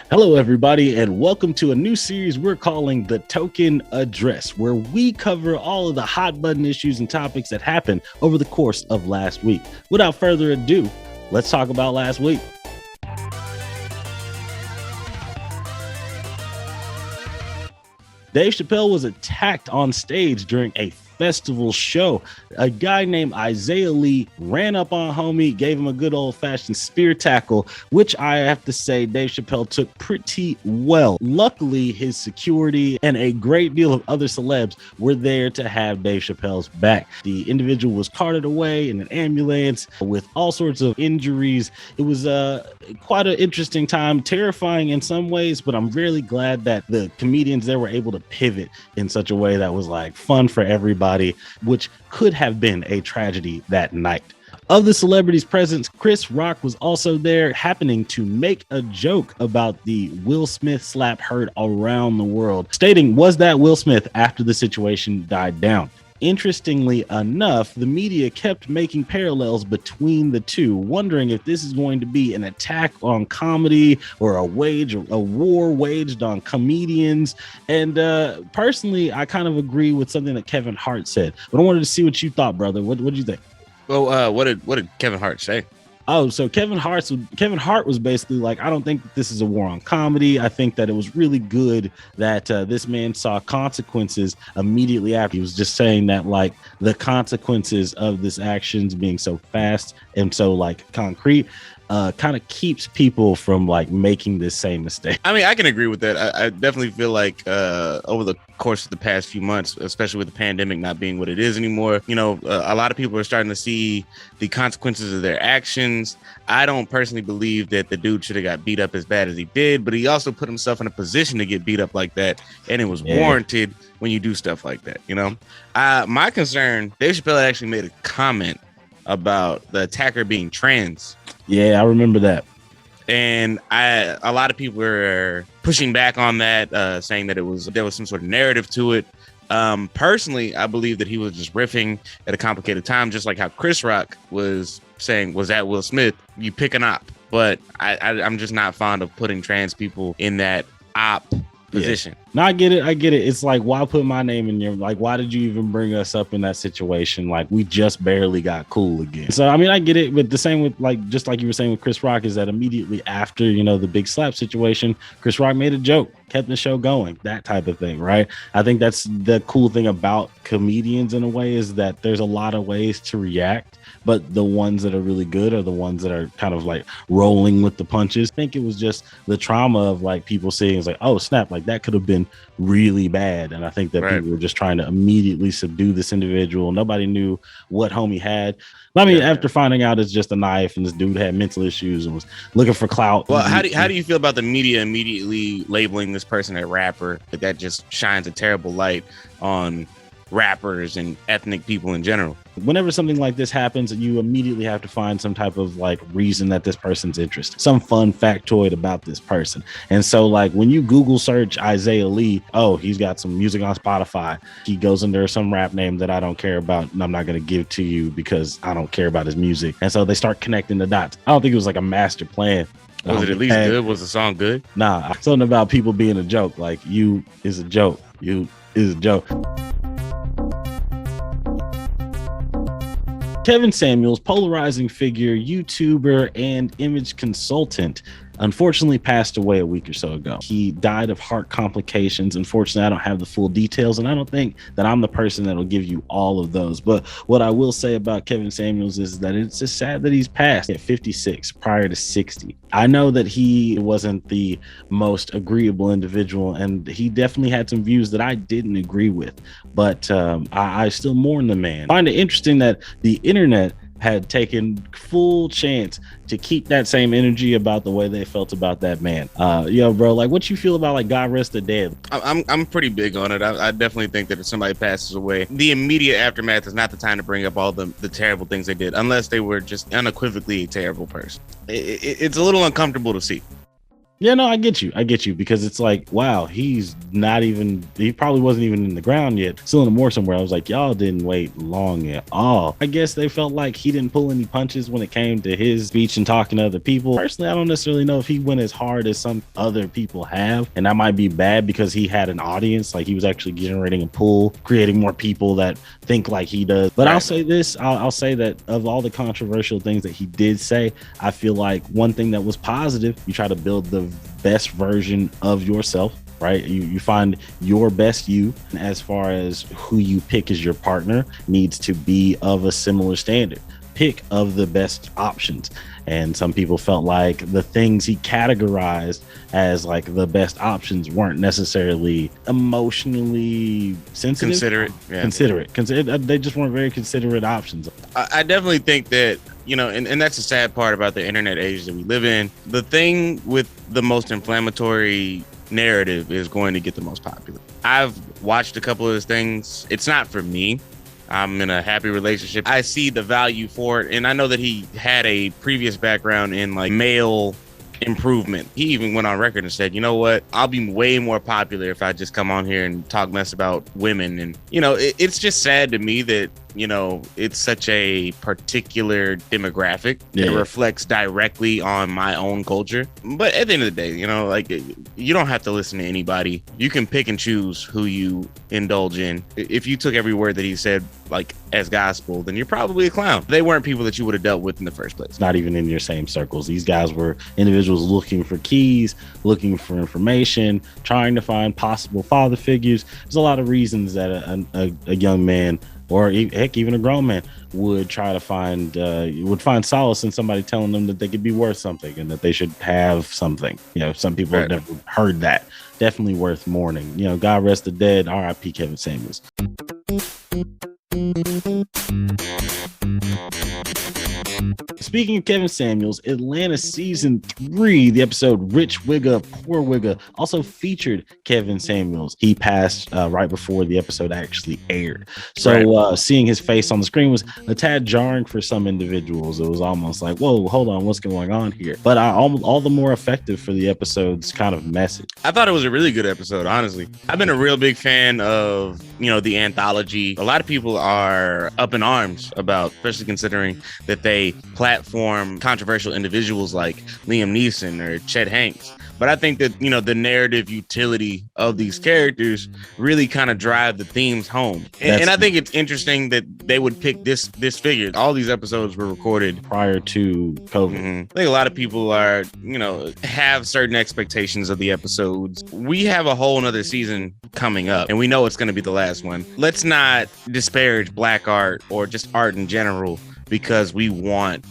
Hello, everybody, and welcome to a new series we're calling The Token Address, where we cover all of the hot button issues and topics that happened over the course of last week. Without further ado, let's talk about last week. Dave Chappelle was attacked on stage during a festival show. A guy named Isaiah Lee ran up on homie, gave him a good old-fashioned spear tackle, which I have to say Dave Chappelle took pretty well. Luckily, his security and a great deal of other celebs were there to have Dave Chappelle's back. The individual was carted away in an ambulance with all sorts of injuries. It was quite an interesting time, terrifying in some ways, but I'm really glad that the comedians there were able to pivot in such a way that was like fun for everybody, which could have been a tragedy that night. Of the celebrities present, Chris Rock was also there, happening to make a joke about the Will Smith slap heard around the world, stating, "Was that Will Smith?" after the situation died down. Interestingly enough, the media kept making parallels between the two, wondering if this is going to be an attack on comedy or a war waged on comedians. And personally, I kind of agree with something that Kevin Hart said, but I wanted to see what you thought, brother. What did you think? Well, what did Kevin Hart say? Oh, so Kevin Hart was basically like, I don't think that this is a war on comedy. I think that it was really good that this man saw consequences immediately after. He was just saying that like the consequences of this actions being so fast and so like concrete kind of keeps people from like making this same mistake. I mean, I can agree with that. I definitely feel like over the course of the past few months, especially with the pandemic not being what it is anymore, a lot of people are starting to see the consequences of their actions. I don't personally believe that the dude should have got beat up as bad as he did, but he also put himself in a position to get beat up like that, and it was warranted when you do stuff like that. My concern, Dave Chappelle actually made a comment about the attacker being trans. Yeah, I remember that. And a lot of people were pushing back on that, saying that there was some sort of narrative to it. Personally, I believe that he was just riffing at a complicated time, just like how Chris Rock was saying, "Was that Will Smith?" You pick an op, but I'm just not fond of putting trans people in that op position. Yeah. No, I get it. It's like, why put my name in your, like, why did you even bring us up in that situation? Like, we just barely got cool again. So, I mean, I get it, but the same with like, just like you were saying with Chris Rock, is that immediately after, the big slap situation, Chris Rock made a joke, kept the show going, that type of thing, right? I think that's the cool thing about comedians in a way, is that there's a lot of ways to react, but the ones that are really good are the ones that are kind of like rolling with the punches. I think it was just the trauma of like people seeing, it's like, oh snap, like that could have been really bad. And I think that people were just trying to immediately subdue this individual. Nobody knew what homie had. I mean, after finding out it's just a knife and this dude had mental issues and was looking for clout. Well, how do you feel about the media immediately labeling this person a rapper? That just shines a terrible light on rappers and ethnic people in general. Whenever something like this happens, you immediately have to find some type of like reason that this person's interested, some fun factoid about this person. And so like when you Google search Isaiah Lee, oh, he's got some music on Spotify, he goes under some rap name that I don't care about and I'm not going to give to you because I don't care about his music. And so they start connecting the dots. I don't think it was like a master plan. Was it at least good? Was the song good? Nah, something about people being a joke. Like, you is a joke. You is a joke. Kevin Samuels, polarizing figure, YouTuber, and image consultant, unfortunately passed away a week or so ago. He died of heart complications. Unfortunately, I don't have the full details, and I don't think that I'm the person that'll give you all of those. But what I will say about Kevin Samuels is that it's just sad that he's passed at 56 prior to 60. I know that he wasn't the most agreeable individual, and he definitely had some views that I didn't agree with, but I still mourn the man. I find it interesting that the internet had taken full chance to keep that same energy about the way they felt about that man. Bro, like, what you feel about like God rest the dead? I'm pretty big on it. I definitely think that if somebody passes away, the immediate aftermath is not the time to bring up all the terrible things they did, unless they were just unequivocally a terrible person. It's a little uncomfortable to see. Yeah, no, I get you because it's like, wow, he probably wasn't even in the ground yet, still in the morgue somewhere. I was like, y'all didn't wait long at all. I guess they felt like he didn't pull any punches when it came to his speech and talking to other people. Personally, I don't necessarily know if he went as hard as some other people have, and that might be bad because he had an audience, like he was actually generating a pool, creating more people that think like he does. But right. I'll say this, I'll say that of all the controversial things that he did say, I feel like one thing that was positive, you try to build the best version of yourself, right? You find your best you. As far as who you pick as your partner needs to be of a similar standard. Pick of the best options. And some people felt like the things he categorized as like the best options weren't necessarily emotionally sensitive. Considerate. They just weren't very considerate options. I definitely think that, and that's the sad part about the internet age that we live in. The thing with the most inflammatory narrative is going to get the most popular. I've watched a couple of his things. It's not for me. I'm in a happy relationship. I see the value for it. And I know that he had a previous background in like male improvement. He even went on record and said, you know what, I'll be way more popular if I just come on here and talk mess about women. And, it's just sad to me that, it's such a particular demographic that reflects directly on my own culture. But at the end of the day, you don't have to listen to anybody. You can pick and choose who you indulge in. If you took every word that he said like as gospel, then you're probably a clown. They weren't people that you would have dealt with in the first place. Not even in your same circles. These guys were individuals looking for keys, looking for information, trying to find possible father figures. There's a lot of reasons that a young man, or heck, even a grown man, would try to find solace in somebody telling them that they could be worth something and that they should have something. Some people have never heard that. Definitely worth mourning. God rest the dead. R.I.P. Kevin Samuels. Speaking of Kevin Samuels, Atlanta season 3, the episode Rich Wigga, Poor Wigga, also featured Kevin Samuels. He passed right before the episode actually aired. So seeing his face on the screen was a tad jarring for some individuals. It was almost like, whoa, hold on, what's going on here? But all the more effective for the episode's kind of message. I thought it was a really good episode, honestly. I've been a real big fan of, the anthology. A lot of people are up in arms about, especially considering that they platform controversial individuals like Liam Neeson or Chet Hanks. But I think that, the narrative utility of these characters really kind of drive the themes home. And I think it's interesting that they would pick this figure. All these episodes were recorded prior to COVID. Mm-hmm. I think a lot of people are, have certain expectations of the episodes. We have a whole nother season coming up, and we know it's going to be the last one. Let's not disparage Black art or just art in general because we want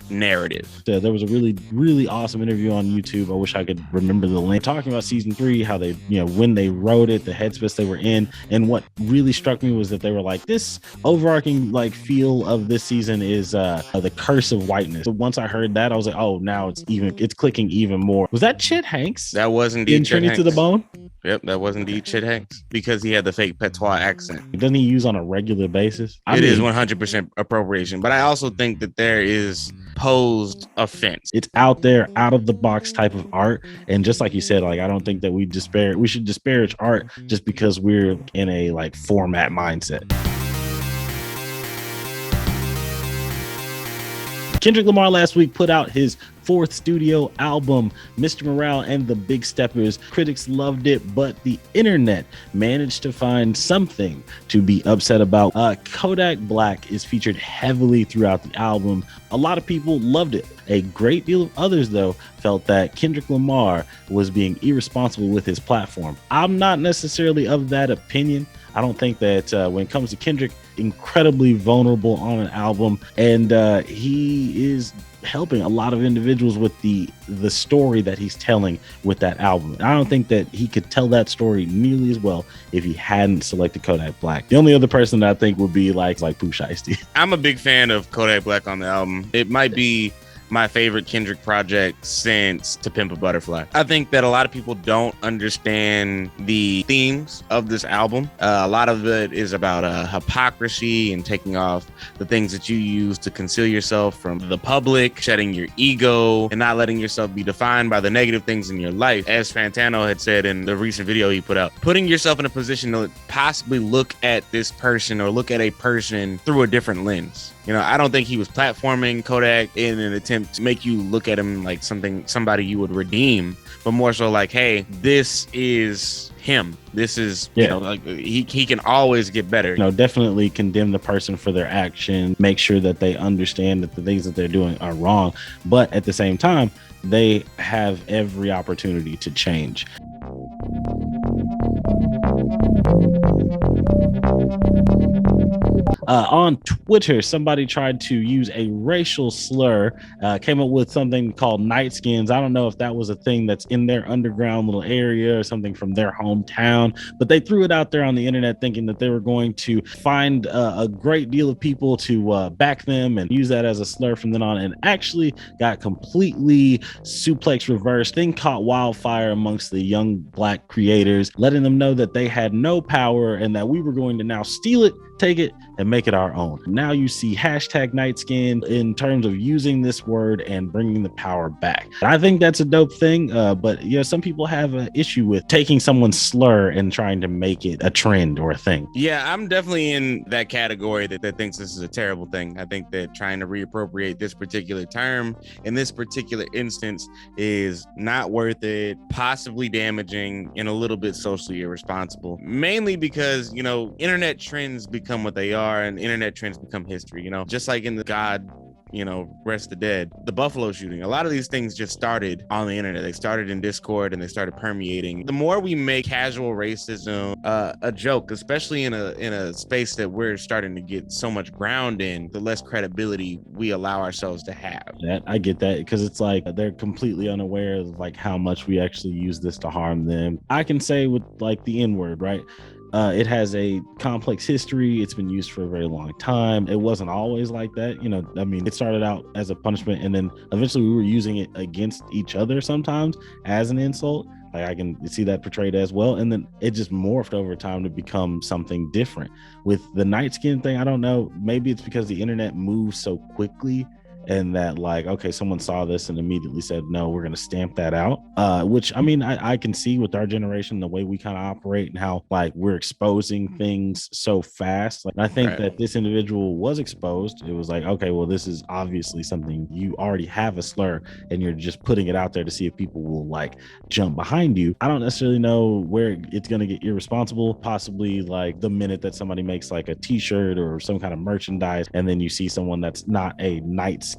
narrative. There was a really, really awesome interview on YouTube. I wish I could remember the link, talking about season 3, how they, when they wrote it, the headspace they were in. And what really struck me was that they were like, this overarching like feel of this season is the curse of whiteness. So once I heard that, I was like, oh, now it's clicking even more. Was that Chet Hanks? That was indeed Chet Hanks. To the Bone? Yep, that was indeed Chet Hanks because he had the fake patois accent. Doesn't he use on a regular basis? It is 100% appropriation, but I also think that there is posed offense. It's out there, out of the box type of art, and just like you said, like I don't think that we should disparage art just because we're in a like format mindset. Kendrick Lamar last week put out his 4th studio album, Mr. Morale and the Big Steppers. Critics loved it, but the internet managed to find something to be upset about. Kodak Black is featured heavily throughout the album. A lot of people loved it. A great deal of others, though, felt that Kendrick Lamar was being irresponsible with his platform. I'm not necessarily of that opinion. I don't think that when it comes to Kendrick, incredibly vulnerable on an album, and he is helping a lot of individuals with the story that he's telling with that album. I don't think that he could tell that story nearly as well if he hadn't selected Kodak Black. The only other person that I think would be like Pooh Shiesty. I'm a big fan of Kodak Black on the album. It might be my favorite Kendrick project since To Pimp a Butterfly. I think that a lot of people don't understand the themes of this album. A lot of it is about hypocrisy and taking off the things that you use to conceal yourself from the public, shedding your ego, and not letting yourself be defined by the negative things in your life. As Fantano had said in the recent video he put out, putting yourself in a position to possibly look at this person or look at a person through a different lens. I don't think he was platforming Kodak in an attempt to make you look at him like somebody you would redeem, but more so like, hey, this is him. This is, like he can always get better. Definitely condemn the person for their action, make sure that they understand that the things that they're doing are wrong, but at the same time, they have every opportunity to change. On Twitter, somebody tried to use a racial slur, came up with something called Nightskins. I don't know if that was a thing that's in their underground little area or something from their hometown, but they threw it out there on the internet thinking that they were going to find a great deal of people to back them and use that as a slur from then on, and actually got completely suplex reversed. Thing caught wildfire amongst the young Black creators, letting them know that they had no power and that we were going to now steal it, take it, and make it our own. Now you see hashtag Nightskin in terms of using this word and bringing the power back. I think that's a dope thing, but some people have an issue with taking someone's slur and trying to make it a trend or a thing. Yeah, I'm definitely in that category that thinks this is a terrible thing. I think that trying to reappropriate this particular term in this particular instance is not worth it, possibly damaging, and a little bit socially irresponsible. Mainly because, internet trends become what they are, and internet trends become history. Just like in the God, rest the dead, the Buffalo shooting, a lot of these things just started on the internet. They started in Discord and they started permeating. The more we make casual racism a joke, especially in a space that we're starting to get so much ground in, the less credibility we allow ourselves to have. I get that, because it's like they're completely unaware of like how much we actually use this to harm them. I can say with like the N-word, right? It has a complex history. It's been used for a very long time. It wasn't always like that. It started out as a punishment, and then eventually we were using it against each other sometimes as an insult. Like I can see that portrayed as well. And then it just morphed over time to become something different. With the Nightskin thing, I don't know. Maybe it's because the internet moves so quickly, and that like, okay, someone saw this and immediately said, no, we're going to stamp that out. Which I can see with our generation, the way we kind of operate and how like we're exposing things so fast. Like I think that this individual was exposed. It was like, okay, well, this is obviously something you already have a slur and you're just putting it out there to see if people will like jump behind you. I don't necessarily know where it's going to get irresponsible. Possibly like the minute that somebody makes like a t-shirt or some kind of merchandise, and then you see someone that's not a Nightskin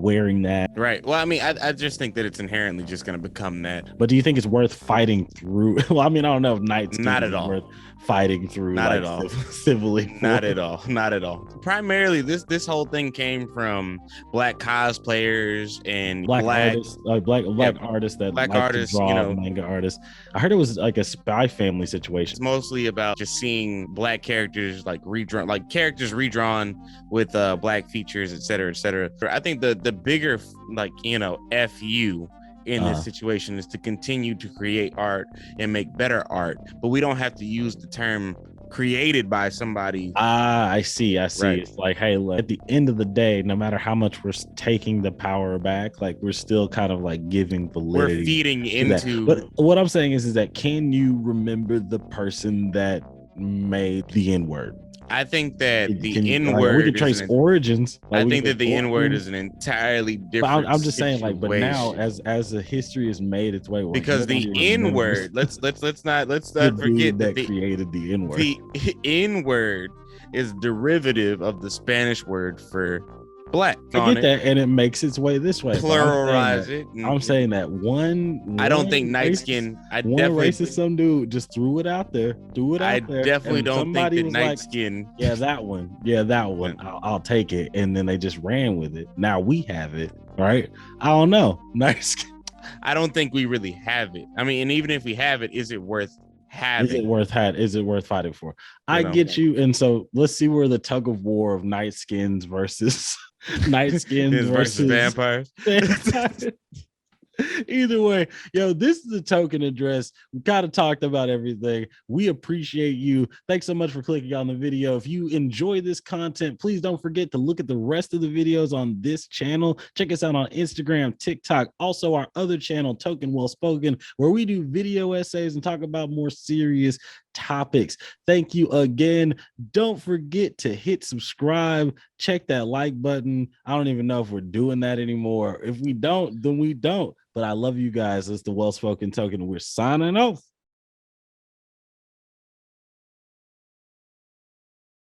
wearing that. Right. Well, I just think that it's inherently just going to become that. But do you think it's worth fighting through? Well, I don't know if Nightskin not at all worth fighting through. Not like, at all. Civilly. Not at all. Not at all. Primarily, this whole thing came from Black cosplayers and black artists, artists that Black like artists, to draw, manga artists. I heard it was like a Spy Family situation. It's mostly about just seeing Black characters like redrawn, like characters redrawn with Black features, et cetera, et cetera. I think the bigger FU in this situation is to continue to create art and make better art, but we don't have to use the term created by somebody. I see. Right. It's like, hey, look, at the end of the day, no matter how much we're taking the power back, like we're still kind of like giving validity. We're feeding into that. But what I'm saying is that can you remember the person that made the N-word? I think that the N-word, we can trace origins. I think that the N-word is an entirely different. I'm just saying, like, but now as the history is made its way, because the N-word, let's not forget that created the N-word. The N-word is derivative of the Spanish word for Black. I get that, and it makes its way this way. Pluralize it. I'm saying that one. I don't think Nightskin. Racist some dude just threw it out there. I definitely don't think that Nightskin. Like, yeah, that one. I'll take it, and then they just ran with it. Now we have it, right? I don't know. Nightskin. I don't think we really have it. I mean, and even if we have it, is it worth having. Is it worth fighting for? You I know, get you. And so let's see where the tug of war of Nightskins versus Nightskins versus versus vampires. vampires. Either way, yo, this is the token address. We kind of talked about everything. We appreciate you. Thanks so much for clicking on the video. If you enjoy this content, please don't forget to look at the rest of the videos on this channel. Check us out on Instagram, TikTok, also our other channel, Token Well Spoken, where we do video essays and talk about more serious topics. Thank you again. Don't forget to hit subscribe, check that like button. I don't even know if we're doing that anymore. If we don't, then we don't. But I love you guys. It's the Well Spoken Token. We're signing off.